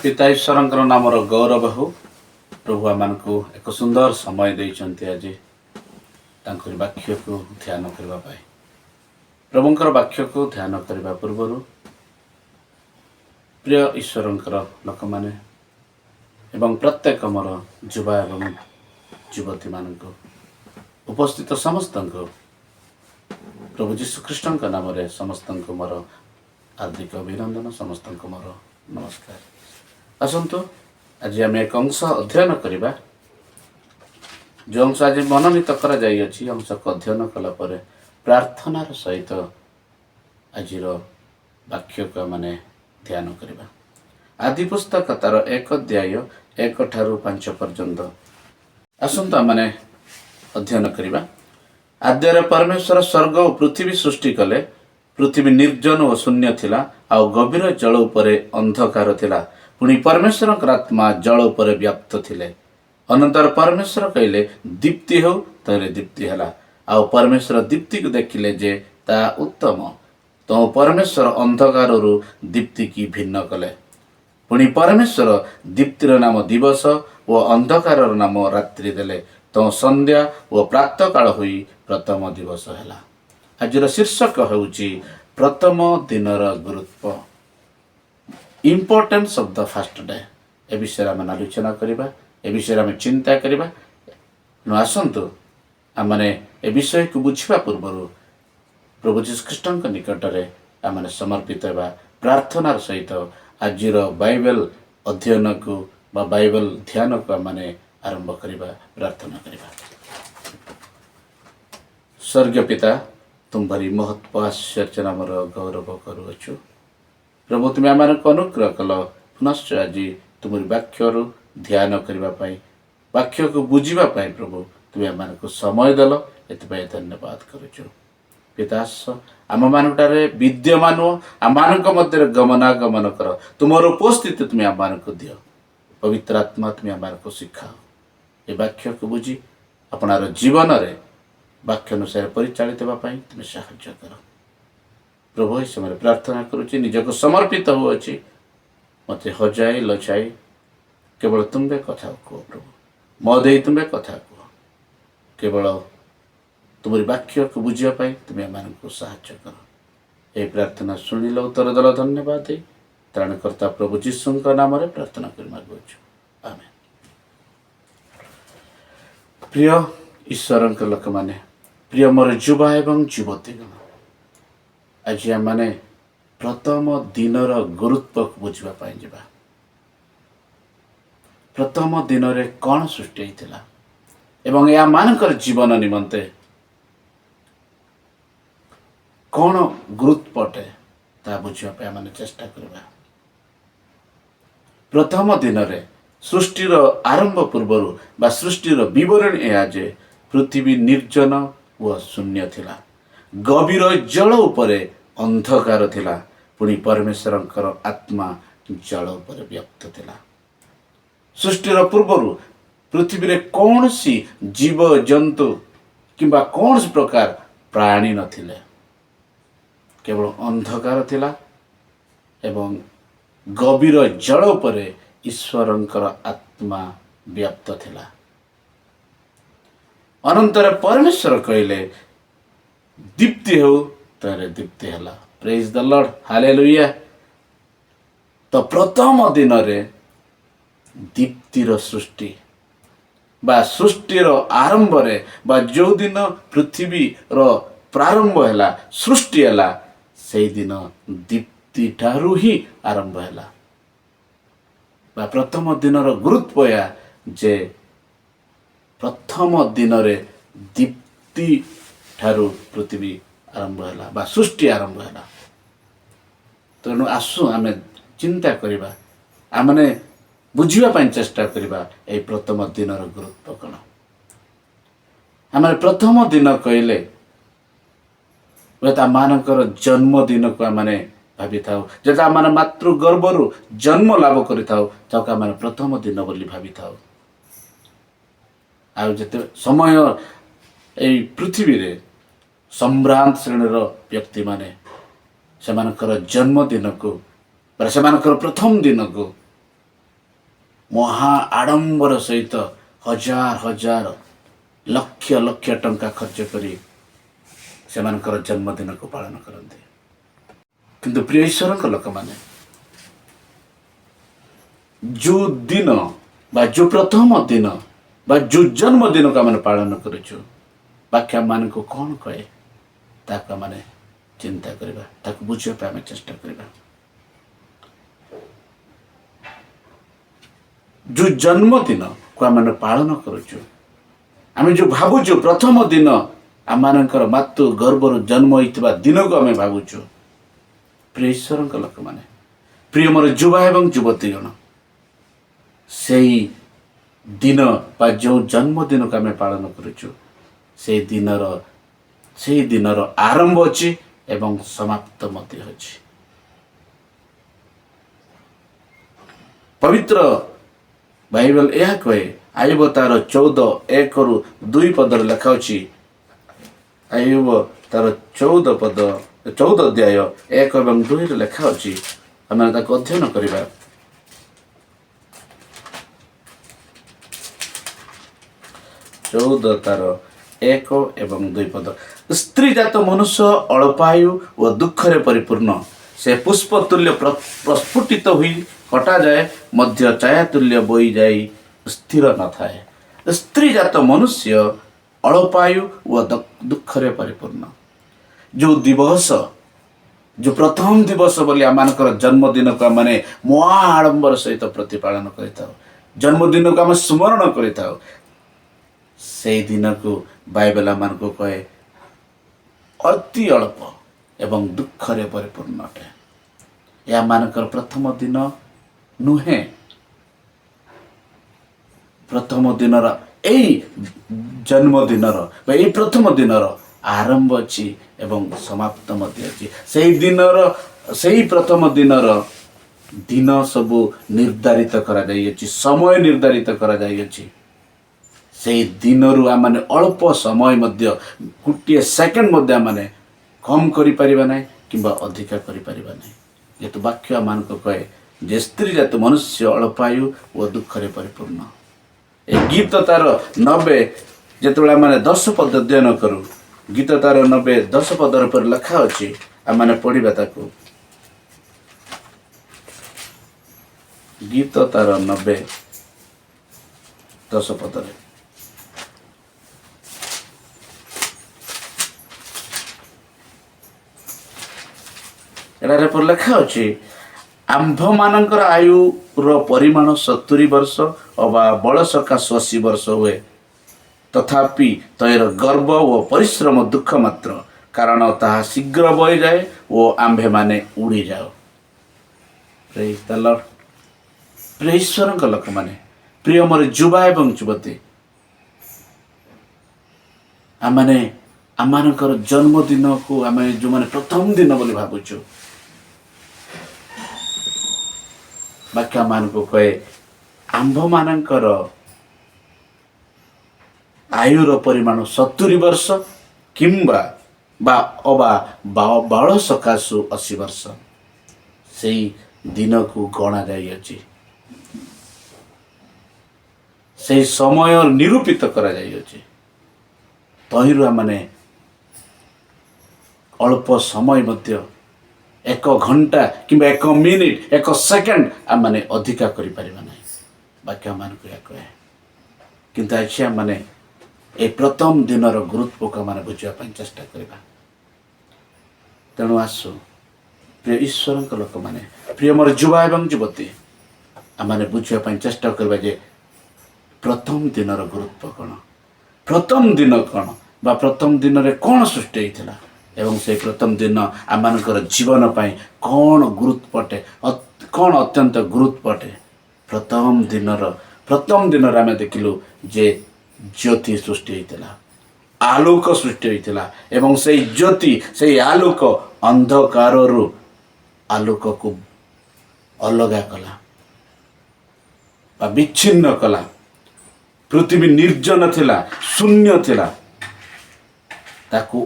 पिता ईश्वर नामर गौरव हो। प्रभु आम को एक सुंदर समय देते आज वाक्य को ध्यान करने। प्रभुंर वाक्य को ध्यान करने पूर्व प्रिय ईश्वर लोक मैंने एवं प्रत्येक मोर युवा एवं युवती मान उपस्थित समस्त को प्रभु जीशुख्रीष्ट नाम समस्त को मोर हार्दिक अभिनंदन, समस्त को मोर नमस्कार। आसतु आज आम एक अंश अध्ययन करवा। जो अंश आज मननीत अंश को अध्ययन कलापर प्रार्थनार सहित आज वाक्य को मैंने ध्यान करवा। आदि पुस्तक तार 1 अध्याय 1 ठारू 5 पर्यंत आसतु आमने अध्ययन करवा। आद्य परमेश्वर स्वर्ग और पृथ्वी सृष्टि कले। पृथ्वी निर्जन और शून्य थिला, आउ गभीर जल उपरे अंधकार थिला। पुणी परमेश्वर आत्मा जल उपरे व्याप्त थिले। अनंतर परमेश्वर कहले दीप्ति हो, तरे दीप्ति हला। आउ परमेश्वर दीप्ति को देखिले जे ता उत्तम। तो परमेश्वर अंधकार दीप्ति की भिन्न कले। पुणी परमेश्वर दीप्तिर नाम दिवस और अंधकार नाम रात्रि देले। तो संध्या और प्रातः काल हुई प्रथम दिवस है। आज शीर्षक होउची प्रथम दिनर गुरुत्व, importance of the first day. ए विषय आम आलोचना करवा, ए विषय आम चिंता करवा। आसतु आमने ए विषय को बुझा पूर्व प्रभु जीशुख्रीष्ट निकट में आमने समर्पित होगा प्रार्थनार सहित आज बाइबल अध्ययन को बा बाइबल ध्यान को आमने आरंभ करवा, प्रार्थना करवा। स्वर्गीय पिता, तुम भरी महत्व आश्चर्य नामर गौरव करुअछु। प्रभु तुम्हें आम को अनुग्रह कल पुनश्च आज तुम वाक्य ध्यान करने, वाक्य को बुझापी प्रभु तुम्हें आम को समय देल, एपाई धन्यवाद करुचु। पितास आम मानटारे विद्यमान आम मध्य गमनागमन कर, तुमर उपस्थिति तुम्हें आम को दियो। पवित्र आत्मा तुम्हें आम को शिखाओ। ये वाक्य को बुझी अपनार जीवन रे वाक्य अनुसार परिचालित होगापाई तुम्हें साहाय्य कर। प्रभु इस समय प्रार्थना करुच्ची, निजक समर्पित होउछि। मत हजाई लजाई केवल तुम्हें कथा कह प्रभु, मदे तुम्हें कथा कह। केवल तुम वाक्य को बुझापी तुम्हें आम को साहाय्य कर। ये प्रार्थना शुणिल उत्तर दल धन्यवाद दे त्राणकर्ता प्रभु जीशु नाम प्रार्थना कर मागुछु, आमेन। प्रिय ईश्वर लोक मैंने, प्रिय मोर युवा एवं युवतीगण, आज आम मैंने प्रथम दिनर गुरुत्व को बुझापी जा। प्रथम दिन रे कौन सृष्टि होता एवं या मानकर जीवन निमंते कौन गुरुत्व अटे ता बुझापी आम चेष्टा करवा। प्रथम दिन रे सृष्टिर आरंभ पूर्वर बा सृष्टिर विवरण यह जे पृथ्वी निर्जन व शून्य थिला, गभीर जल उपरे अंधकार थिला। पुणी परमेश्वर आत्मा जल उपरे व्याप्त थिला। सृष्टिर पूर्वर पृथ्वी रे कौन सी जीव जंतु किंबा कौन सी प्रकार प्राणी नथिले, केवल अंधकार थिला एवं गभीर जल उपरे ईश्वरंकर आत्मा व्याप्त थिला। अनंतर परमेश्वर कहले दीप्ति हो, तारे दीप्ति हला। Praise the lord, hallelujah. तो प्रथम दिन रे दीप्तिर सृष्टि बा सृष्टिर आरंभ रे बा जो दिन पृथ्वी रो प्रारंभ हैला, सृष्टि हैला, से दिन दीप्ति ठारू ही आरंभ हैला। बा प्रथम दिनर गुरुत्व या जे प्रथम दिन रे दीप्ति ठारू पृथ्वी आरंभ हैला बा सृष्टि आरंभ हैला। तेणु आसु आम चिंता करवा, आमने बुझापी चेष्टा करवा ए प्रथम दिनर गुरुत्व कौन। आम प्रथम दिन कहले मानकर जन्मदिन को आमने भावी था, जो आम मातृगर्भर जन्म लाभ कर प्रथम दिन बोली भावी था। आते समय ये पृथ्वी रे सम्रांत श्रेणीर व्यक्ति माने जन्मदिन को प्रथम दिन को ମହା ଆଡ଼ମ୍ବର ସହିତ ହଜାର ହଜାର ଲକ୍ଷ ଲକ୍ଷ ଟଙ୍କା ଖର୍ଚ୍ଚ କରି ସେମାନଙ୍କର ଜନ୍ମଦିନକୁ ପାଳନ କରନ୍ତି। କିନ୍ତୁ ପ୍ରିୟ ଈଶ୍ୱରଙ୍କ ଲୋକମାନେ ଯେଉଁ ଦିନ ବା ଯେଉଁ ପ୍ରଥମ ଦିନ ବା ଯେଉଁ ଜନ୍ମଦିନକୁ ଆମେ ପାଳନ କରୁଛୁ, ବାକ୍ୟ ଆମମାନଙ୍କୁ କ'ଣ କହେ ତାକୁ ଆମେ ଚିନ୍ତା କରିବା, ତାକୁ ବୁଝିବା ପାଇଁ ଆମେ ଚେଷ୍ଟା କରିବା। ଯେଉଁ ଜନ୍ମଦିନକୁ ଆମେ ପାଳନ କରୁଛୁ, ଆମେ ଯେଉଁ ଭାବୁଛୁ ପ୍ରଥମ ଦିନ ଆମମାନଙ୍କର ମାତୃ ଗର୍ଭରୁ ଜନ୍ମ ହୋଇଥିବା ଦିନକୁ ଆମେ ଭାବୁଛୁ। ପ୍ରିୟ ଈଶ୍ୱରଙ୍କ ଲୋକମାନେ, ପ୍ରିୟ ମୋର ଯୁବା ଏବଂ ଯୁବତୀଗଣ, ସେହି ଦିନ ବା ଯେଉଁ ଜନ୍ମଦିନକୁ ଆମେ ପାଳନ କରୁଛୁ, ସେହି ଦିନର ଆରମ୍ଭ ଅଛି ଏବଂ ସମାପ୍ତ ମଧ୍ୟ ଅଛି। ପବିତ୍ର ବାଇବେଲ ଏହା କହେ, ଆୟୁବ ତାର 14:1-2 ପଦରେ ଲେଖା ଅଛି। ଆୟୁବ ତାର 14 ଅଧ୍ୟାୟ 1 ଏବଂ 2ରେ ଲେଖା ଅଛି। ଆମେ ତାକୁ ଅଧ୍ୟୟନ କରିବା। ତାର 1 ଏବଂ 2 ପଦ। ସ୍ତ୍ରୀ ଜାତ ମନୁଷ୍ୟ ଅଳ୍ପାୟୁ ଓ ଦୁଃଖରେ ପରିପୂର୍ଣ୍ଣ। ସେ ପୁଷ୍ପ ତୁଲ୍ୟ ପ୍ରସ୍ଫୁଟିତ ହୋଇ କଟାଯାଏ, ମଧ୍ୟ ଛାୟା ତୁଲ୍ୟ ବୋଇଯାଇ ସ୍ଥିର ନଥାଏ। ସ୍ତ୍ରୀ ଜାତ ମନୁଷ୍ୟ ଅଳ୍ପାୟୁ ଓ ଦୁଃଖରେ ପରିପୂର୍ଣ୍ଣ। ଯେଉଁ ଦିବସ, ଯେଉଁ ପ୍ରଥମ ଦିବସ ବୋଲି ଆମମାନଙ୍କର ଜନ୍ମଦିନକୁ ଆମେ ମହା ଆଡ଼ମ୍ବର ସହିତ ପ୍ରତିପାଳନ କରିଥାଉ, ଜନ୍ମଦିନକୁ ଆମେ ସ୍ମରଣ କରିଥାଉ, ସେହି ଦିନକୁ ବାଇବେଲ ଆମମାନଙ୍କୁ କହେ ଅତି ଅଳ୍ପ ଏବଂ ଦୁଃଖରେ ପରିପୂର୍ଣ୍ଣ ଅଟେ। ଏହା ମାନଙ୍କର ପ୍ରଥମ ଦିନ ନୁହେଁ। ପ୍ରଥମ ଦିନର ଏଇ ଜନ୍ମଦିନର ବା ଏଇ ପ୍ରଥମ ଦିନର ଆରମ୍ଭ ଅଛି ଏବଂ ସମାପ୍ତ ମଧ୍ୟ ଅଛି। ସେହି ପ୍ରଥମ ଦିନର ଦିନ ସବୁ ନିର୍ଦ୍ଧାରିତ କରାଯାଇଅଛି, ସମୟ ନିର୍ଦ୍ଧାରିତ କରାଯାଇଅଛି। ସେହି ଦିନରୁ ଆମେ ଅଳ୍ପ ସମୟ ମଧ୍ୟ, ଗୋଟିଏ ସେକେଣ୍ଡ ମଧ୍ୟ ଆମେ କମ୍ କରିପାରିବା ନାହିଁ କିମ୍ବା ଅଧିକା କରିପାରିବା ନାହିଁ। ଯେହେତୁ ବାକ୍ୟ ଆମମାନଙ୍କୁ କହେ ଯେ ସ୍ତ୍ରୀ ଜାତ ମନୁଷ୍ୟ ଅଳ୍ପାୟୁ ଓ ଦୁଃଖରେ ପରିପୂର୍ଣ୍ଣ। ଏ ଗୀତ ତାର 90, ଯେତେବେଳେ ଆମେ 10 ପଦ ଅଧ୍ୟୟନ କରୁ, ଗୀତ ତାର 90 10 ପଦର ଉପରେ ଲେଖା ଅଛି। ଆମେ ପଢ଼ିବା ତାକୁ। ଗୀତ ତାର 90 10 ପଦରେ ଏଠାରେ ପରେ ଲେଖା ଅଛି, ଆମ୍ଭମାନଙ୍କର ଆୟୁର ପରିମାଣ 70 ବର୍ଷ ଅବା ବଳ ସକାଶୁ 80 ବର୍ଷ ହୁଏ। ତଥାପି ତୈର ଗର୍ବ ଓ ପରିଶ୍ରମ ଦୁଃଖ ମାତ୍ର, କାରଣ ତାହା ଶୀଘ୍ର ବହିଯାଏ ଓ ଆମ୍ଭେମାନେ ଉଡ଼ିଯାଉ। ପ୍ରିୟ ଈଶ୍ୱରଙ୍କ ଲୋକମାନେ, ପ୍ରିୟ ମୋର ଯୁବା ଏବଂ ଯୁବତୀ, ଆମମାନଙ୍କର ଜନ୍ମଦିନକୁ ଆମେ ଯେଉଁମାନେ ପ୍ରଥମ ଦିନ ବୋଲି ଭାବୁଛୁ, ବାକ୍ୟ ମାନଙ୍କୁ କହେ ଆମ୍ଭମାନଙ୍କର ଆୟୁର ପରିମାଣ 70 ବର୍ଷ କିମ୍ବା ବଳ ସକାଶୁ 80 ବର୍ଷ ସେହି ଦିନକୁ ଗଣା ଯାଇଅଛି। ସେହି ସମୟ ନିରୂପିତ କରାଯାଇଅଛି। ତହିଁରୁ ଆମେ ଅଳ୍ପ ସମୟ ମଧ୍ୟ, 1 ଘଣ୍ଟା କିମ୍ବା 1 ମିନିଟ୍ 1 ସେକେଣ୍ଡ ଆମେ ଅଧିକା କରିପାରିବା ନାହିଁ। ବାକ୍ୟ ଆମମାନଙ୍କୁ ଏହା କହେ। କିନ୍ତୁ ଆଜି ଆମେ ଏ ପ୍ରଥମ ଦିନର ଗୁରୁତ୍ୱକୁ ଆମେ ବୁଝିବା ପାଇଁ ଚେଷ୍ଟା କରିବା। ତେଣୁ ଆସୁ ପ୍ରିୟ ଈଶ୍ୱରଙ୍କ ଲୋକମାନେ, ପ୍ରିୟ ମୋର ଯୁବା ଏବଂ ଯୁବତୀ, ଆମେ ବୁଝିବା ପାଇଁ ଚେଷ୍ଟା କରିବା ଯେ ପ୍ରଥମ ଦିନର ଗୁରୁତ୍ୱ କ'ଣ, ପ୍ରଥମ ଦିନ କ'ଣ, ବା ପ୍ରଥମ ଦିନରେ କ'ଣ ସୃଷ୍ଟି ହୋଇଥିଲା ଏବଂ ସେହି ପ୍ରଥମ ଦିନ ଆମମାନଙ୍କର ଜୀବନ ପାଇଁ କ'ଣ ଗୁରୁତ୍ୱ ଅଟେ, କ'ଣ ଅତ୍ୟନ୍ତ ଗୁରୁତ୍ୱ ଅଟେ। ପ୍ରଥମ ଦିନରେ ଆମେ ଦେଖିଲୁ ଯେ ଜ୍ୟୋତି ସୃଷ୍ଟି ହୋଇଥିଲା, ଆଲୋକ ସୃଷ୍ଟି ହୋଇଥିଲା ଏବଂ ସେଇ ଜ୍ୟୋତି, ସେଇ ଆଲୋକ ଅନ୍ଧକାରରୁ ଆଲୋକକୁ ଅଲଗା କଲା ବା ବିଚ୍ଛିନ୍ନ କଲା। ପୃଥିବୀ ନିର୍ଜନ ଥିଲା, ଶୂନ୍ୟ ଥିଲା, ତାକୁ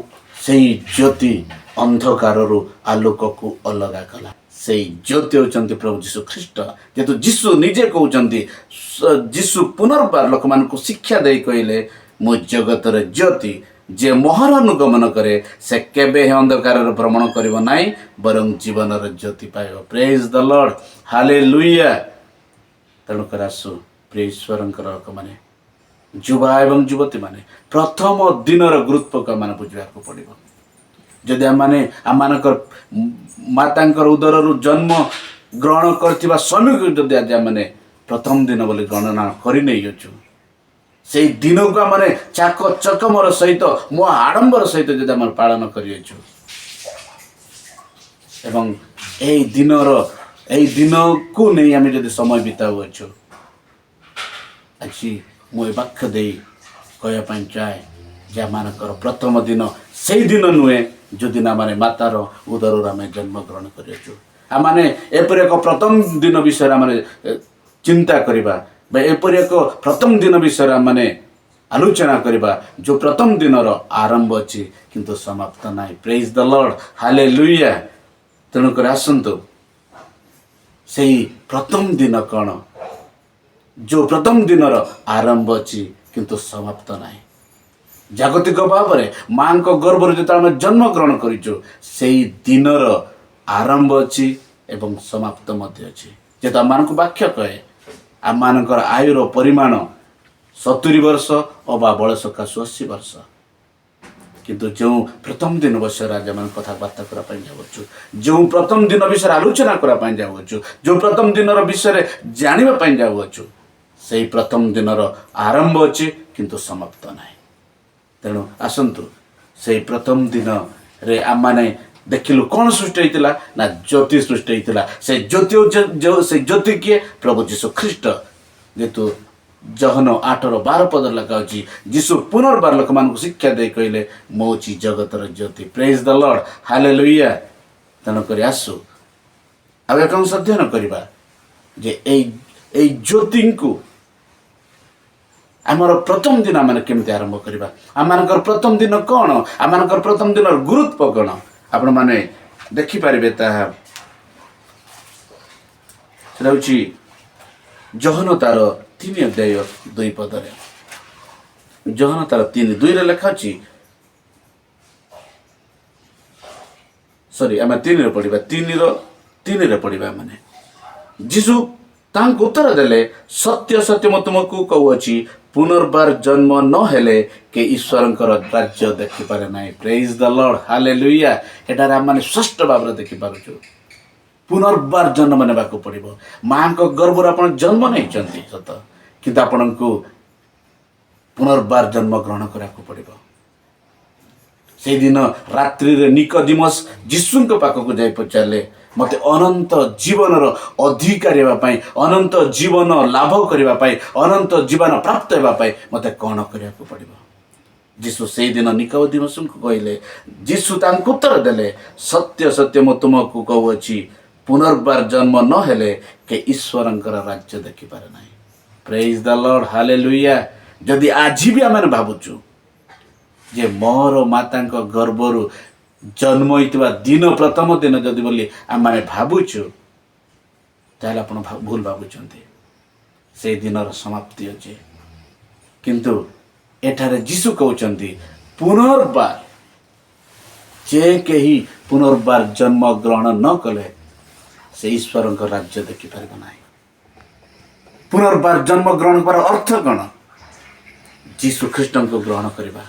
ସେଇ ଜ୍ୟୋତି अंधकारु आलोक को अलग कला से ज्योति होचंती प्रभु जीशु ख्रीष्ट जेतु जीशु निजे कहउचंती जीशु पुनर्बार लोक मान को शिक्षा दे कहले मु जगतर ज्योति जे मोहर अनुगमन करे से केबे हे अंधकार भ्रमण करिवो नाही बरं जीवनर ज्योति पाइबो। Praise the lord hallelujah. तेणु कर आसु प्रिय ईश्वरंकर लोक माने युवा एवं युवती माने प्रथम दिनर गुरुत्व को माने बुझिबाक पड़िबो। जदि आम मातांकर उदर जन्म ग्रहण करथिबा समय को जदि आज आम प्रथम दिन बोली गणना करि नै अछु से दिन को आम चाक चकमर सहित मो आडंबर सहित जदि आम पालन करियछु एवं एई दिन को नहीं आम जदि समय बिताउछु आज मु वाक्य दे कहया चाहे जे आमर प्रथम दिन से दिन नुहे जो दिन आम मातार उदर आम जन्म ग्रहण कर एपर एक प्रथम दिन विषय आम चिंता करवा एपर एक प्रथम दिन विषय आम आलोचना करवा जो प्रथम दिन आरंभ अच्छी किंतु समाप्त ना। Praise the lord hallelujah. तेणुक आसतु से प्रथम दिन कौन जो प्रथम दिन आरंभ अच्छी किंतु समाप्त ना। जागतिक भाव में माँ को गर्भ जो जन्म ग्रहण कर दिनर आरंभ अच्छी एवं समाप्त अच्छी जेत आम को वाक्य कहे आम मानकर आयुर परिमाण 70 वर्ष अबा बल सकाशु 80 वर्ष किंतु जो प्रथम दिन विषय आज आम कथबार्ता करने जाऊँ जो प्रथम दिन विषय आलोचना करने जाऊँ जो प्रथम दिन विषय जानापी जाऊँ से प्रथम दिन आरंभ अच्छी किंतु समाप्त ना। तेणु आसतु से प्रथम दिन रे आम माने देखिलु कौन सृष्टि होता ना ज्योति सृष्टि होता से ज्योति से ज्योति किए प्रभु जीशु ख्रीष्ट जेतु जहन 8:12 पद लगा जीशु पुनर्बार लोक मान शिक्षा दे कहले मोची जगतर ज्योति। Praise the lord hallelujah. तेणुक आसु आ एक अध्ययन करवा जे ए ज्योति को आमर प्रथम दिन आम केमती आरंभ करवा आम प्रथम दिन कौन आम प्रथम दिन गुरुत्व कौन आपण मैंने देखिपारे जहन तार 3 अध्याय 2 पदरे जहन तार 3:2 लेखा सॉरी आम 3 रे पढ़ा 3 रे पढ़ा माने जीशु तांको उत्तर देले सत्य सत्य मैं तुमको कहूँ पुनर्बार जन्म न हेले के ईश्वरंकर राज्य देखि पारे नाही। Praise the lord hallelujah. एटार आम माने स्पष्ट भाव देखि पारुछु पुनर्बार जन्म नेबाको पड़िबो। मां को गर्भ आपण जन्म नहीं चंती सत किंतु आपण को पुनर्बार जन्म ग्रहण कराको पड़िबो। से दिन रात्रि रे निकोदिमस जीशुଙ୍କ पाखକୁ जाई पचाले मते अनंत जीवनर अधिकारी हेबाई अनंत जीवन लाभ करने अनंत जीवन प्राप्त होगापाई मते कौन करिया पड़िबो। जीशु से दिन निकोदिमस को कहले जीशु तांको उत्तर देले सत्य सत्य मैं तुमको कहूँ पुनर्बार जन्म न हेले के ईश्वरंकर राज्य देखि पारे नाही। Praise the lord hallelujah. जदि आज भी आम भावुचु जे मोर माता गर्भरु जन्म होता दिन प्रथम दिन जदि बोली आम भावुचु ताहले आपण भूल भावुचंती से दिनर समाप्ति अच्छे किंतु एठारे जीशु कहउचंती पुनर्बार जे कहीं पुनर्बार जन्म ग्रहण न कले से ईश्वर राज्य देखि पारिबो नाही। पुनर्बार जन्म ग्रहण कर अर्थ कौन जीशु ख्रीष्ट को ग्रहण करवा।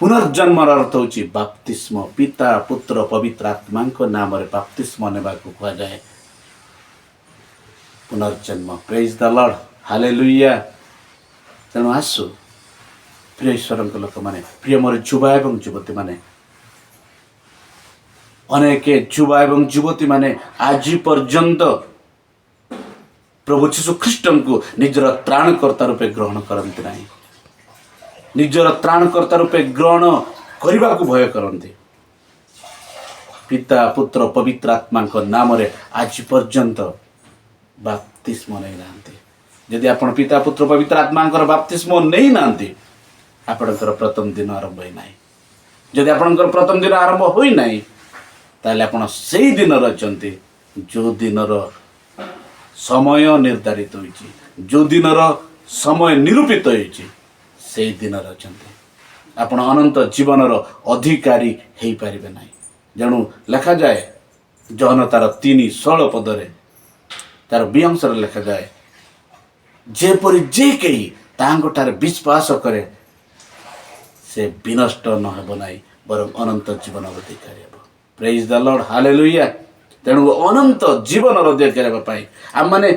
पुनर्जन्म अर्थ हूँ बाप्तिस्म पिता पुत्र पवित्र आत्मा नाम रे बाप्तिस्म नेबा को कहा जाए पुनर्जन्म। Praise the lord hallelujah. तेणु आसु प्रिय ईश्वर लोक मैंने प्रिय मोर युवा एवं युवती माने अनेक युवा एवं युवती माने आज पर्यंत प्रभु यीशु ख्रीष्ट को निजर त्राणकर्ता रूपे ग्रहण करते ना निजर त्राणकर्ता रूपे ग्रहण करने को भय करते। पिता पुत्र पवित्र आत्मा नाम रे आज पर्यंत बाप्तिस्म नहीं नांती। यदि आपण पिता पुत्र पवित्र आत्मा बाप्तिस्म नहीं नांती आपणकर प्रथम दिन आरंभ ही नहीं। जदि आपणकर प्रथम दिन आरंभ होई नाही ताले आपण सेई दिन रचंती जो दिनर समय निर्धारित होईची, जो दिनर समय निरूपित होईची सेई दिन रचंती। आपण अनंत जीवनर अधिकारी हेई पारिबे नाही। जणु लिखा जाए जहन तार 3:16 पदरे तार बियांशर लिखा जाए जेपरि जे केही तांगठारे विश्वास करे से विनष्ट न हेब नाही बरं अनंत जीवन अधिकारी हेब। Praise the lord, hallelujah. तेणु अनंत जीवन अधिकारी आम मैंने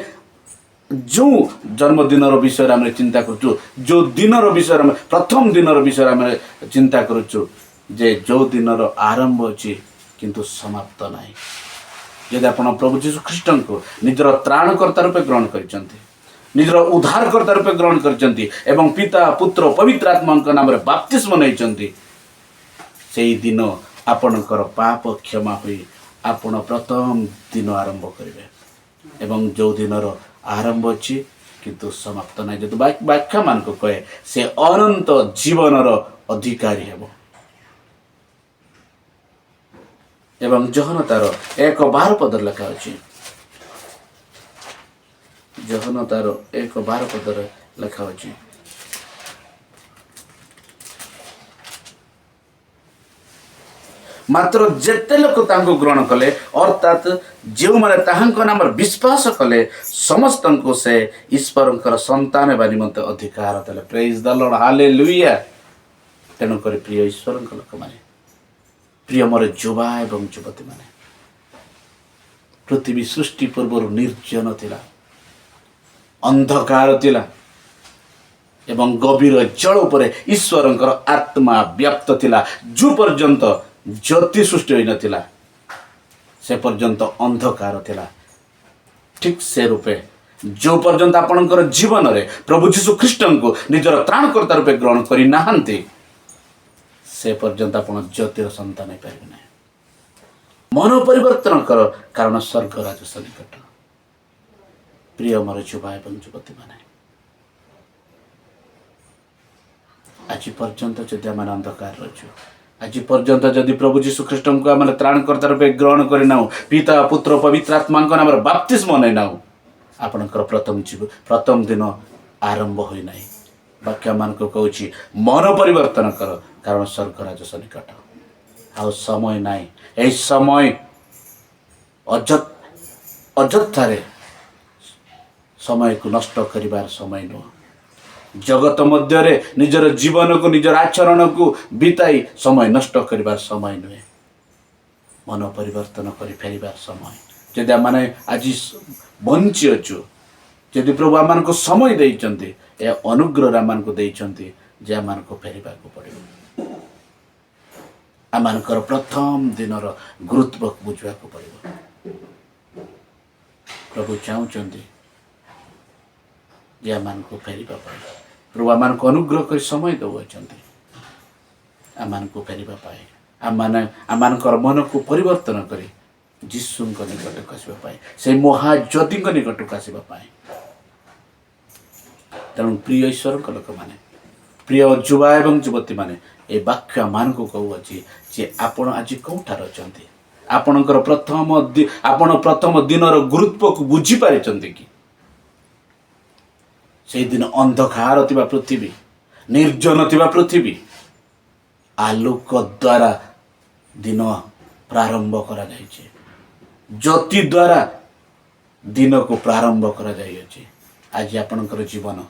जो जन्मदिन विषय आम चिंता करूँ, जो दिन विषय प्रथम दिन विषय आम चिंता करूँ जे जो दिन आरंभ अच्छी किंतु समाप्त ना। यदि आप प्रभु जीशु ख्रीष्ट को निजर त्राणकर्ता रूपे ग्रहण कर निजर उद्धारकर्ता रूपे ग्रहण कर पिता पुत्र पवित्र आत्मा नाम बाप्तिस्म नहीं से दिन आपणकर पाप क्षमा हुई आपण प्रथम दिन आरंभ करेंगे एवं जो दिन आरंभ अच्छी किंतु समाप्त ना। जो व्याख्या मान को कहे से अनंत जीवनर अधिकारी हेब। एवं जहन तार 1:12 पद लिखा अच्छी, जहन तार 1:12 पद लिखा अच्छी मात्र जेते लोक तांको ग्रहण कले अर्थात जो माने ताहांको नाम विश्वास कले समस्त को से ईश्वरंकर संतान बा निमंते अधिकार देले। Praise the lord, hallelujah. तेणु कर प्रिय ईश्वरंक लोक माने, प्रिय मोर युवा एवं युवती माने, पृथ्वी सृष्टि पूर्व निर्जन थिला, अंधकार थिला एवं गभीर जल उपरे ईश्वरंकर आत्मा व्याप्त थिला। जो पर्यंत ज्योति सृष्टि होई नथिला से पर्यंत अंधकार थिला। ठीक से रूपे जो पर्यंत आपणकर जीवन रे प्रभु जीशु ख्रीष्ट को निजर त्राणकर्ता रूपे ग्रहण करि नाहंती से पर्यंत आपण ज्योतिर संतान पाइबे नहीं। मन परिवर्तन कर कारण स्वर्ग राज सन्निकट। प्रिय मोर युवा एवं युवती माने, आज पर्यंत जदि आम अंधकार रचु, आज पर्यंत जदि प्रभु जीशु ख्रीष्ट को आम त्राणकर्ता रूपे ग्रहण करना, पिता पुत्र पवित्र आत्मा नाम बाप्तिस्म नहीं ना, आपणकर प्रथम दिन आरंभ होई नहीं। वाक्य मान को कहूँ मन परिवर्तन कर कारण स्वर्ग राज सन्निकट। आ समय नाई, ए समय अଯଥାରେ समय को नष्ट करिबार समय नुह। जगत मध्य निजर जीवन को निजर आचरण को बिताई समय नष्ट करिबार समय नुहे, मन परिवर्तन कर फेरिबार समय। जदि आम आज बंची अच्छु, जदि प्रभु आम को समय देइचंती, ए अनुग्रह आम को देइचंती जे आम को फेरिबा को पड़िबो। आमकर प्रथम दिनर गुरुत्व बुझा को पड़िबो। प्रभु चाहते जे आम को फेरिबा पाए, प्रभु आम को अनुग्रह कर समय दौरान आम को फेरिबा पाए, आमकर मन को परिवर्तन कर जीशु निकट को आसवा पाए, से महाज्योति निकट को आसवा पाए। तेणु प्रिय ईश्वर लोक मैंने, प्रिय युवा एवं युवती मैंने ए वाक्य मान को कहूँ जे आपण आज कौठार अच्छा, आपणकर प्रथम दिनर गुरुत्व को बुझी पारि कि से दिन अंधकार थिबा पृथ्वी, निर्जन थिबा पृथ्वी आलोक द्वारा दिन प्रारंभ करा जाइछे, ज्योति द्वारा दिन को प्रारंभ करा जाइछे। आज आपणकर जीवन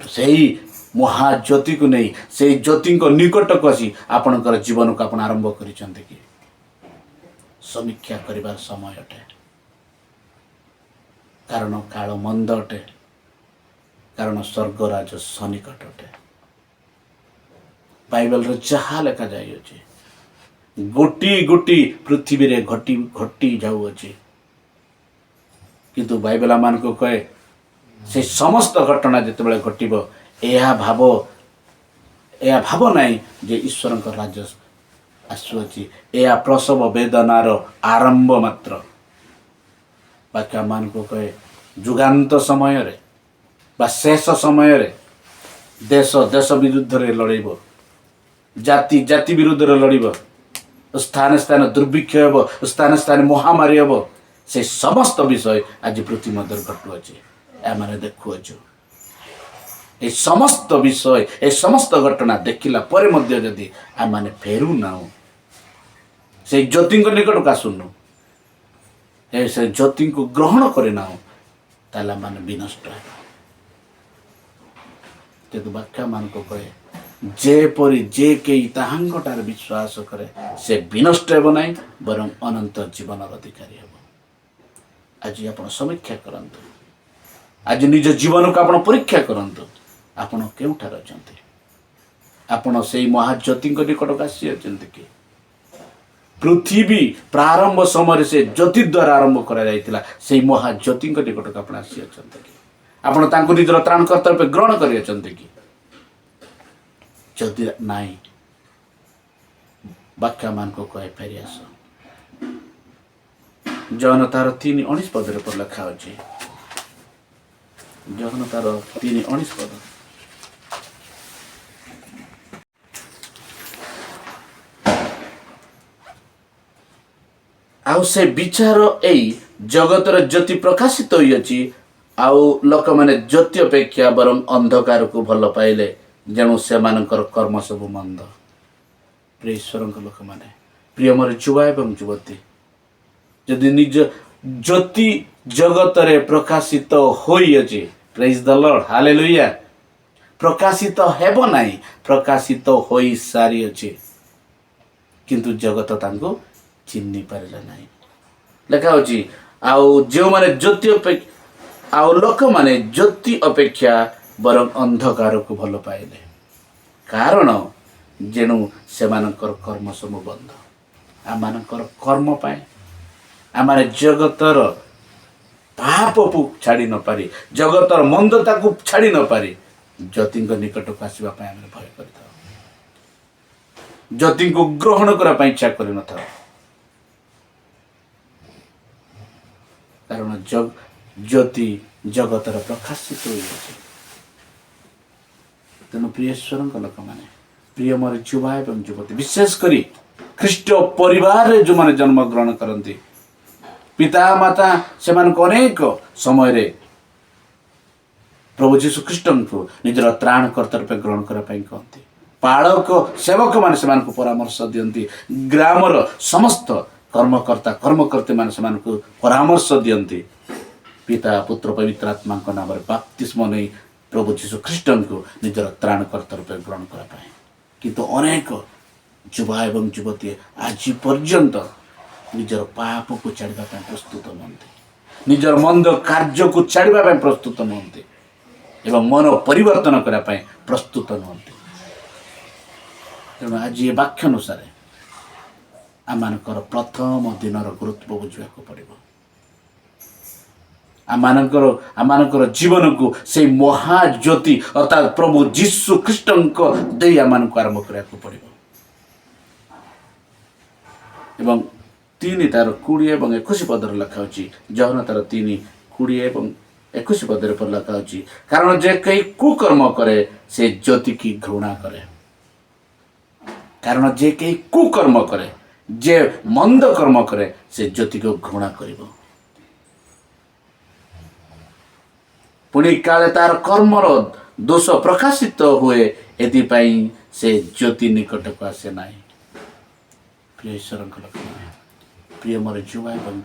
सही महाज्योति को नहीं, से ज्योति को निकट को आसी आपणकर जीवन को आपण आरंभ करिसंते कि समीक्षा करिबार समय अटे। कारण काल मंद अटे, कारण स्वर्गराज सन्निकट अटे। बाइबल रे जहाँ लेखा जाइए गोटी गोटी पृथ्वी रे घटी घटी जाऊँचे, किंतु बाइबल मान को कहे से समस्त घटना जितेबाला घटब यह भाव नहीं जे ईश्वर राज्य आसुची, यह प्रसव वेदनार आरंभ मात्र। बाकी मान को कहे जुगांत समय रे बा शेष समय रे देश देश विरुद्ध रे लड़ेब, जाति जाति विरुद्ध लड़ब स्थान स्थान दुर्भिक्ष हेब स्थान स्थान महामारी हेब से समस्त विषय आज पृथ्वी मध्य घटुअछि आमे देखुअछु ए समस्त विषय ए समस्त घटना देखिला परे मध्य जदि आमे फेरू ना से ज्योति निकट का आसुनु ए से ज्योति को ग्रहण करे ना ताला मान विनष्ट है तेतु व्याख्या मान को कहे जेपरी जे कई ताहांगटार विश्वास करे से विनष्ट हेब नाही बरं अनंत जीवन अधिकारी हेब आज आपण समीक्षा करंतु आज निज जीवन को आपण परीक्षा करंतु आपण केउठार अछंती आपण सेई महाज्योति निकट आसी अछंती कि पृथ्वी प्रारंभ समय से ज्योति द्वारा आरंभ करा जायतिला सेई महाज्योति निकट आपण आसी अछंती कि आपण तांको निजर त्राणकर्ता रूपे ग्रहण करि अछंती कि जदि नाई व्याख्या मान को कहे फेरी आस जौन तार 3:19 पदरे पर लिखा अछि जौन तार 3:19 पद आउ से विचार एई जगतर ज्योति प्रकाशित होई अछि आउ लोक माने ज्योति अपेक्षा बरं अंधकार को भल पाइले जेणु से मानकर कर्म सब मंद प्रिय ईश्वर लोक माने प्रिय मोर युवा एवं युवती जदि निज ज्योति जगतरे प्रकाशित होई अछि प्रेज द लॉर्ड हालेलुया प्रकाशित हेब नाही प्रकाशित होई सारी अछि किंतु जगत तांको चिन्नी पारला नाही लेखा अछि आउ जो माने ज्योति अपेक्षा आउ लोक माने ज्योति अपेक्षा बरं अंधकार को भल पाइले कारण जेणु से मानकर कर्म सब बंध आम मानकर कर्म पाए आम जगतर पाप को छाड़ी न पारी जगतर मंदता को छाड़ी न पारी ज्योति निकट को आसवा भय कर ज्योति को ग्रहण करने इच्छा कर न था कारण ज्योति जगतर प्रकाशित हो तेणु प्रियश्वर लोक मैंने प्रिय मोर युवा एवं युवती विशेषकर ख्रीष्ट परिवार जो मैंने जन्म ग्रहण करती पिता माता से अनेक समय रे प्रभु जीशु ख्रीष्ट को निजर त्राणकर्ता रूपे ग्रहण करने कहते पालक सेवक मैंने से परामर्श दियंती ग्रामर समस्त कर्मकर्ता कर्मकर्ती मैंने परामर्श दियंती पिता पुत्र पवित्र आत्मा नाम बाप्तिस्म नहीं प्रभु जीशु ख्रीष्ट को निजर त्राणकर्ता रूपे ग्रहण करने किंतु अनेक युवा एवं युवती आज पर्यंत निजर पाप को छाड़ा प्रस्तुत नुहति निजर मंद कार्य को छाड़ा प्रस्तुत नुहति एवं मन परिवर्तन करने प्रस्तुत नुहति तेणु आज ये वाक्य अनुसार आम प्रथम दिनर गुरुत्व बुझा पड़ो आम जीवन को से महाज्योति अर्थात प्रभु जीशु ख्रीष्ट दे आम आरंभ करने पड़ो एवं 3 तार 20 और 21 पदर लिखा जहन तार 3 20 और 21 पदर पर लिखा कारण जे कई कुकर्म करे से ज्योति की घृणा करे कारण जे कई कुकर्म करे जे मंद कर्म करे से ज्योति को घृणा करिवो पुणी काले तार कर्मर दोष प्रकाशित हुए एथिपाई से ज्योति निकट को आसे ना प्रिय ईश्वर प्रिय मोर युवा एवं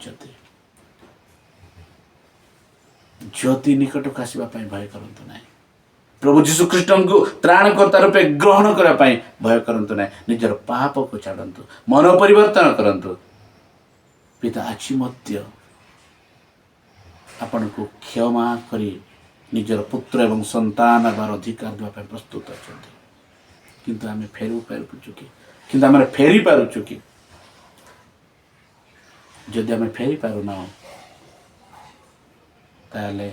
ज्योति निकट को आसवाई भय करतु ना प्रभु जीशु ख्रीष्ट को त्राणकर्ता रूपे ग्रहण करने भय करतु ना निजर पाप को छाड़तु मन परिवर्तन करतु पिता आज मध्य आपण को क्षमा करी निजर पुत्र एवं संतान बार अधिकार देवाई प्रस्तुत अच्छा किंतु आम फेरी पारुचु कि किंतु आम फेरी पारुचु कि जदि आम फेरी पारुना ताले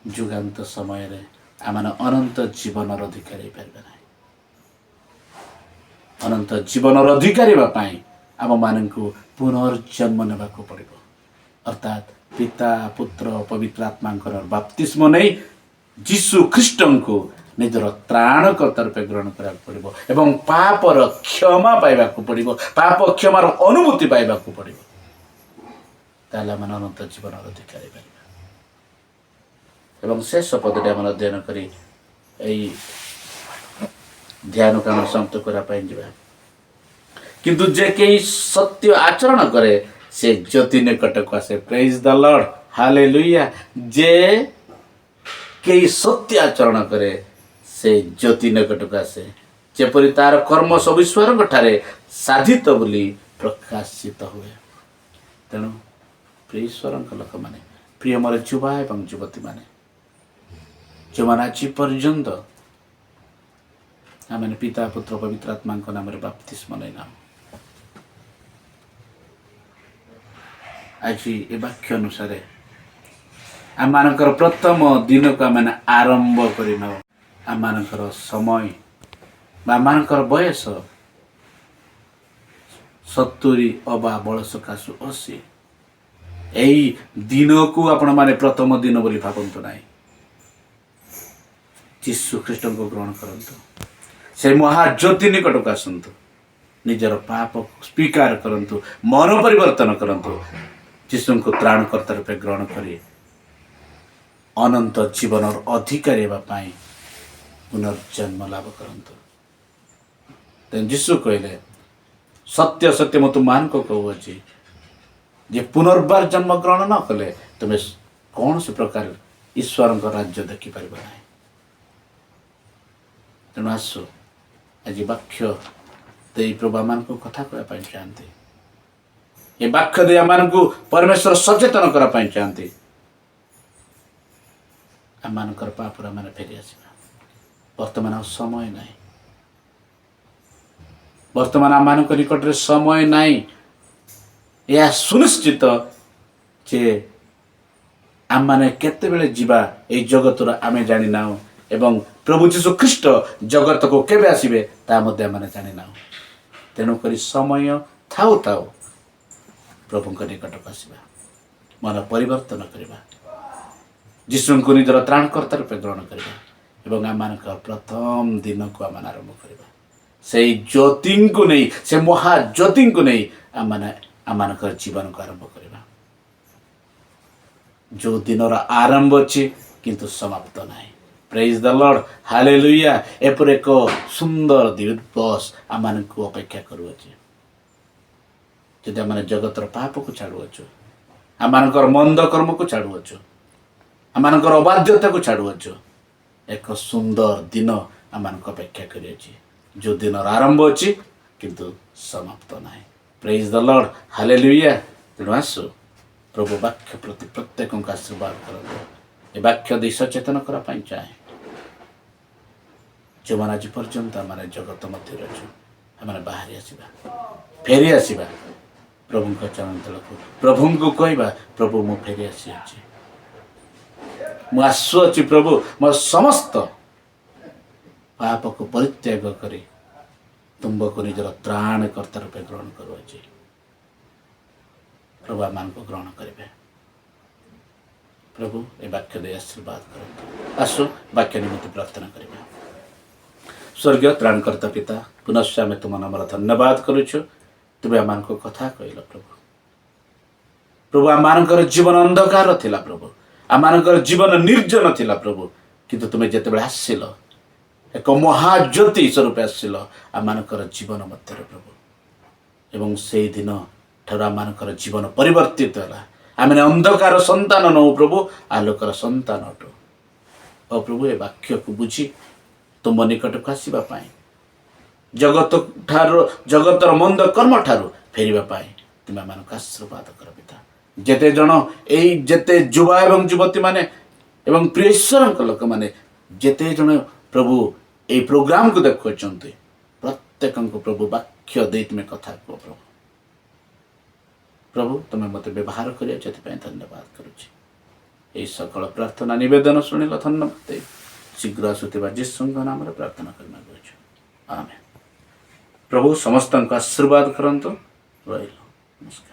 जुगांत समय रे आम अनंत जीवन अधिकारी पारे ना अनंत जीवन अधिकारी आम मान पुनर्जन्म नेबा को पड़ो अर्थात पिता पुत्र पवित्र आत्मा बाप्तिस्म नहीं जीशु ख्रीष्ट को ନିଜର ତ୍ରାଣକର୍ତ୍ତା ରୂପେ ଗ୍ରହଣ କରିବାକୁ ପଡ଼ିବ ଏବଂ ପାପର କ୍ଷମା ପାଇବାକୁ ପଡ଼ିବ, ପାପ କ୍ଷମାର ଅନୁଭୂତି ପାଇବାକୁ ପଡ଼ିବ। ତାହେଲେ ଆମେ ଅନନ୍ତ ଜୀବନର ଅଧିକାରୀ ପାରିବା। ଏବଂ ଶେଷ ପଦଟି ଆମେ ଅଧ୍ୟୟନ କରି ଏଇ ଧ୍ୟାନକୁ ଆମେ ସମାପ୍ତ କରିବା ପାଇଁ ଯିବା। କିନ୍ତୁ ଯେ କେହି ସତ୍ୟ ଆଚରଣ କରେ ସେ ଜ୍ୟୋତି ନିକଟକୁ ଆସେ। ପ୍ରେଜ୍ ଦ ଲର୍ଡ, ହାଲେଲୁୟା। ଯେ କେହି ସତ୍ୟ ଆଚରଣ କରେ ସେ ଜ୍ୟୋତି ନିକଟକୁ ଆସେ, ଯେପରି ତାର କର୍ମ ସବୁ ଈଶ୍ୱରଙ୍କ ଠାରେ ସାଧିତ ବୋଲି ପ୍ରକାଶିତ ହୁଏ। ତେଣୁ ପ୍ରିୟ ଈଶ୍ୱରଙ୍କ ଲୋକମାନେ, ପ୍ରିୟ ମୋର ଯୁବା ଏବଂ ଯୁବତୀମାନେ, ଯେଉଁମାନେ ଆଜି ପର୍ଯ୍ୟନ୍ତ ଆମେ ପିତା ପୁତ୍ର ପବିତ୍ର ଆତ୍ମାଙ୍କ ନାମରେ ବାପ୍ତିସ୍ମ ନେଇନାଉ, ଆଜି ଏ ବାକ୍ୟ ଅନୁସାରେ ଆମମାନଙ୍କର ପ୍ରଥମ ଦିନକୁ ଆମେ ଆରମ୍ଭ କରିନେଉ। ଆମମାନଙ୍କର ସମୟ ବା ଆମମାନଙ୍କର ବୟସ 70 ଅବା ବଳ ସକାଶୁ 80। ଏହି ଦିନକୁ ଆପଣମାନେ ପ୍ରଥମ ଦିନ ବୋଲି ଭାବନ୍ତୁ ନାହିଁ। ଯୀଶୁ ଖ୍ରୀଷ୍ଟଙ୍କୁ ଗ୍ରହଣ କରନ୍ତୁ, ସେ ମହାଜ୍ୟୋତି ନିକଟକୁ ଆସନ୍ତୁ, ନିଜର ପାପ ସ୍ୱୀକାର କରନ୍ତୁ, ମନ ପରିବର୍ତ୍ତନ କରନ୍ତୁ, ଯୀଶୁଙ୍କୁ ତ୍ରାଣକର୍ତ୍ତା ରୂପେ ଗ୍ରହଣ କରି ଅନନ୍ତ ଜୀବନର ଅଧିକାରୀ ହେବା ପାଇଁ ପୁନର୍ଜନ୍ମ ଲାଭ କରନ୍ତୁ। ତେଣୁ ଯୀଶୁ କହିଲେ, ସତ୍ୟ ସତ୍ୟ ମୁଁ ତୁମମାନଙ୍କୁ କହୁଅଛି ଯେ ପୁନର୍ବାର ଜନ୍ମ ଗ୍ରହଣ ନ କଲେ ତୁମେ କୌଣସି ପ୍ରକାର ଈଶ୍ୱରଙ୍କ ରାଜ୍ୟ ଦେଖିପାରିବ ନାହିଁ। ତେଣୁ ଆସୁ ଆଜି ବାକ୍ୟ ଦେଇ ପ୍ରଭୁ ଆମମାନଙ୍କୁ କଥା କହିବା ପାଇଁ ଚାହାନ୍ତି। ଏ ବାକ୍ୟ ଦେଇ ଆମମାନଙ୍କୁ ପରମେଶ୍ୱର ସଚେତନ କରିବା ପାଇଁ ଚାହାନ୍ତି। ଆମମାନଙ୍କର ପାପରୁ ଆମେ ଫେରି ଆସିବା। ବର୍ତ୍ତମାନ ଆଉ ସମୟ ନାହିଁ। ବର୍ତ୍ତମାନ ଆମମାନଙ୍କ ନିକଟରେ ସମୟ ନାହିଁ। ଏହା ସୁନିଶ୍ଚିତ ଯେ ଆମମାନେ କେତେବେଳେ ଯିବା ଏହି ଜଗତର ଆମେ ଜାଣିନାହୁଁ ଏବଂ ପ୍ରଭୁ ଯୀଶୁ ଖ୍ରୀଷ୍ଟ ଜଗତକୁ କେବେ ଆସିବେ ତାହା ମଧ୍ୟ ଆମେ ଜାଣିନାହୁଁ। ତେଣୁକରି ସମୟ ଥାଉ ଥାଉ ପ୍ରଭୁଙ୍କ ନିକଟକୁ ଆସିବା, ମନ ପରିବର୍ତ୍ତନ କରିବା, ଯୀଶୁଙ୍କୁ ନିଜର ତ୍ରାଣକର୍ତ୍ତା ରୂପେ ଗ୍ରହଣ କରିବା ଏବଂ ଆମମାନଙ୍କ ପ୍ରଥମ ଦିନକୁ ଆମେ ଆରମ୍ଭ କରିବା। ସେଇ ଜ୍ୟୋତିଙ୍କୁ ନେଇ, ସେ ମହାଜ୍ୟୋତିଙ୍କୁ ନେଇ ଆମମାନେ ଆମମାନଙ୍କର ଜୀବନକୁ ଆରମ୍ଭ କରିବା। ଯେଉଁ ଦିନର ଆରମ୍ଭ ଅଛି କିନ୍ତୁ ସମାପ୍ତ ନାହିଁ। ପ୍ରେଜ୍ ଦ ଲର୍ଡ, ହାଲେଲୁୟା। ଏପରି ଏକ ସୁନ୍ଦର ଦିବସ ଆମମାନଙ୍କୁ ଅପେକ୍ଷା କରୁଅଛି। ଯଦି ଆମେ ଜଗତର ପାପକୁ ଛାଡ଼ୁଅଛୁ, ଆମମାନଙ୍କର ମନ୍ଦ କର୍ମକୁ ଛାଡ଼ୁଅଛୁ, ଆମମାନଙ୍କର ଅବାଧ୍ୟତାକୁ ଛାଡ଼ୁଅଛୁ, ଏକ ସୁନ୍ଦର ଦିନ ଆମମାନଙ୍କୁ ଅପେକ୍ଷା କରିଅଛି। ଯେଉଁ ଦିନର ଆରମ୍ଭ ଅଛି କିନ୍ତୁ ସମାପ୍ତ ନାହିଁ। ପ୍ରେଜ୍ ଦ ଲର୍ଡ, ହାଲେଲୁୟା। ତେଣୁ ଆସୁ ପ୍ରଭୁ ବାକ୍ୟ ପ୍ରତି ପ୍ରତ୍ୟେକଙ୍କୁ ଆଶୀର୍ବାଦ କରନ୍ତୁ। ଏ ବାକ୍ୟ ଦେଇ ସଚେତନ କରିବା ପାଇଁ ଚାହେଁ। ଯେଉଁମାନେ ଆଜି ପର୍ଯ୍ୟନ୍ତ ଆମେ ଜଗତ ମଧ୍ୟରେ ଅଛୁ, ଆମେ ବାହାରି ଆସିବା, ଫେରି ଆସିବା ପ୍ରଭୁଙ୍କ ଚରଣ ତଳକୁ। ପ୍ରଭୁଙ୍କୁ କହିବା, ପ୍ରଭୁ ମୁଁ ଫେରି ଆସିଅଛି, ମୁଁ ଆସୁଅଛି ପ୍ରଭୁ, ମୋର ସମସ୍ତ ପାପକୁ ପରିତ୍ୟାଗ କରି ତୁମ୍ଭକୁ ନିଜର ତ୍ରାଣକର୍ତ୍ତା ରୂପେ ଗ୍ରହଣ କରୁଅଛି। ପ୍ରଭୁ ଆମମାନଙ୍କୁ ଗ୍ରହଣ କରିବେ। ପ୍ରଭୁ ଏ ବାକ୍ୟ ଦେଇ ଆଶୀର୍ବାଦ କରନ୍ତୁ। ଆସୁ ବାକ୍ୟ ନିମନ୍ତେ ପ୍ରାର୍ଥନା କରିବା। ସ୍ୱର୍ଗୀୟ ତ୍ରାଣକର୍ତ୍ତା ପିତା, ପୁନଶ୍ଚ ଆମେ ତୁମ ନାମର ଧନ୍ୟବାଦ କରୁଛୁ। ତୁମେ ଆମମାନଙ୍କୁ କଥା କହିଲ ପ୍ରଭୁ। ପ୍ରଭୁ ଆମମାନଙ୍କର ଜୀବନ ଅନ୍ଧକାର ଥିଲା ପ୍ରଭୁ, ଆମମାନଙ୍କର ଜୀବନ ନିର୍ଜନ ଥିଲା ପ୍ରଭୁ, କିନ୍ତୁ ତୁମେ ଯେତେବେଳେ ଆସିଲ ଏକ ମହାଜ୍ୟୋତି ସ୍ୱରୂପ ଆସିଲ ଆମମାନଙ୍କର ଜୀବନ ମଧ୍ୟରେ ପ୍ରଭୁ, ଏବଂ ସେଇଦିନ ଠାରୁ ଆମମାନଙ୍କର ଜୀବନ ପରିବର୍ତ୍ତିତ ହେଲା। ଆମେ ଅନ୍ଧକାର ସନ୍ତାନ ନଉ ପ୍ରଭୁ, ଆଲୋକର ସନ୍ତାନ ଅଟୁ। ଓ ପ୍ରଭୁ ଏ ବାକ୍ୟକୁ ବୁଝି ତୁମ ନିକଟକୁ ଆସିବା ପାଇଁ, ଜଗତର ମନ୍ଦ କର୍ମ ଠାରୁ ଫେରିବା ପାଇଁ ତୁମେ ଆମମାନଙ୍କୁ ଆଶୀର୍ବାଦ କର ପିତା। ଯେତେ ଯୁବା ଏବଂ ଯୁବତୀମାନେ ଏବଂ ପ୍ରିୟ ଈଶ୍ୱରଙ୍କ ଲୋକମାନେ ଯେତେ ଜଣ ପ୍ରଭୁ ଏହି ପ୍ରୋଗ୍ରାମକୁ ଦେଖୁଅଛନ୍ତି, ପ୍ରତ୍ୟେକଙ୍କୁ ପ୍ରଭୁ ବାକ୍ୟ ଦେଇ ତୁମେ କଥା କୁହ ପ୍ରଭୁ। ପ୍ରଭୁ ତୁମେ ମୋତେ ବ୍ୟବହାର କରିବା ସେଥିପାଇଁ ଧନ୍ୟବାଦ କରୁଛି। ଏହି ସକଳ ପ୍ରାର୍ଥନା ନିବେଦନ ଶୁଣିଲ ଧନ୍ୟବାଦ ଦେଇ ଶୀଘ୍ର ଆସୁଥିବା ଯୀଶୁଙ୍କ ନାମରେ ପ୍ରାର୍ଥନା କରି ମାଗୁଅଛୁ, ଆମେନ୍। ପ୍ରଭୁ ସମସ୍ତଙ୍କୁ ଆଶୀର୍ବାଦ କରନ୍ତୁ। ରହିଲ, ନମସ୍କାର।